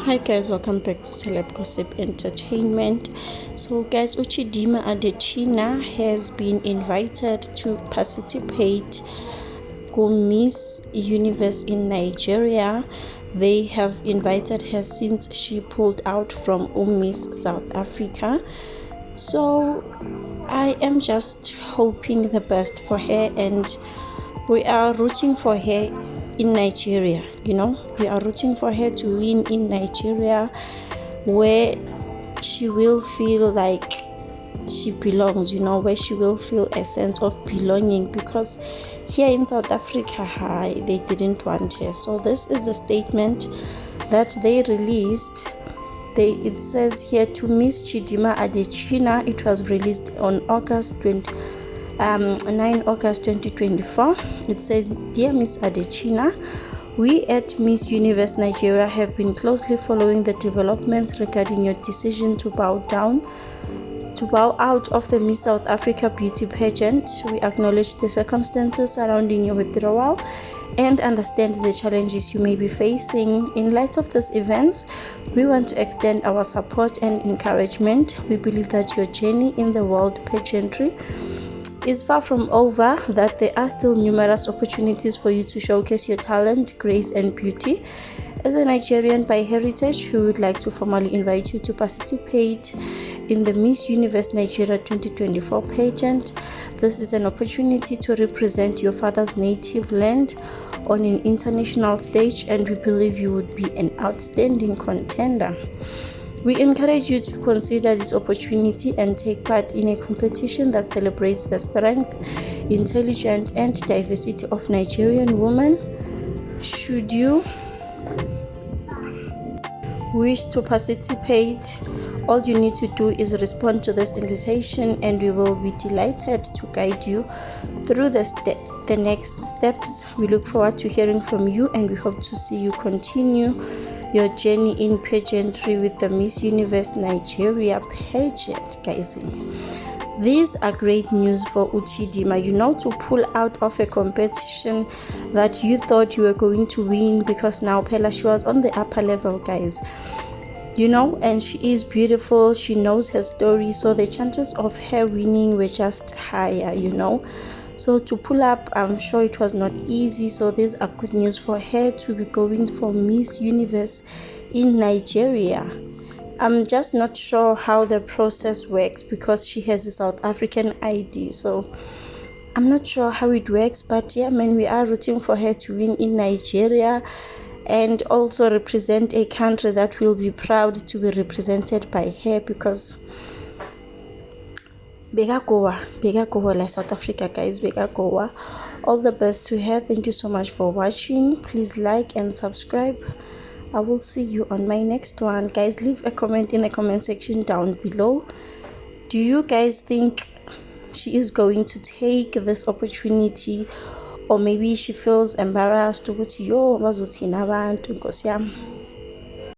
Hi guys, welcome back to Celeb Gossip Entertainment. So guys, Chidimma Adetshina has been invited to participate in Miss Universe in Nigeria. They have invited her since she pulled out from Miss South Africa. So I am just hoping the best for her, and we are rooting for her in Nigeria. We are rooting for her to win in Nigeria, where she will feel like she belongs, where she will feel a sense of belonging, because here in South Africa, they didn't want her. So this is the statement that they released. It says here, to Miss Chidimma Adetshina. It was released on 9 August 2024. It says, "Dear Miss Adetshina, we at Miss Universe Nigeria have been closely following the developments regarding your decision to bow out of the Miss South Africa beauty pageant. We acknowledge the circumstances surrounding your withdrawal and understand the challenges you may be facing. In light of these events, we want to extend our support and encouragement. We believe that your journey in the world pageantry is far from over, that there are still numerous opportunities for you to showcase your talent, grace, and beauty. As a Nigerian by heritage, we would like to formally invite you to participate in the Miss Universe Nigeria 2024 pageant. This is an opportunity to represent your father's native land on an international stage, and we believe you would be an outstanding contender. We encourage you to consider this opportunity and take part in a competition that celebrates the strength, intelligence, and diversity of Nigerian women. Should you wish to participate, all you need to do is respond to this invitation, and we will be delighted to guide you through the next steps. We look forward to hearing from you, and we hope to see you continue your journey in pageantry with the Miss Universe Nigeria pageant." Guys, these are great news for Chidimma, to pull out of a competition that you thought you were going to win, because now Pella, she was on the upper level, guys, and she is beautiful. She knows her story, so the chances of her winning were just higher. So to pull up, I'm sure it was not easy. So these are good news for her to be going for Miss Universe in Nigeria. I'm just not sure how the process works, because she has a South African ID. So I'm not sure how it works, but yeah, man, we are rooting for her to win in Nigeria and also represent a country that will be proud to be represented by her, because Begakowa, like South Africa, guys. Begakowa. All the best to her. Thank you so much for watching. Please like and subscribe. I will see you on my next one, guys. Leave a comment in the comment section down below. Do you guys think she is going to take this opportunity, or maybe she feels embarrassed? Yo, bazothina abantu, Nkosi yami.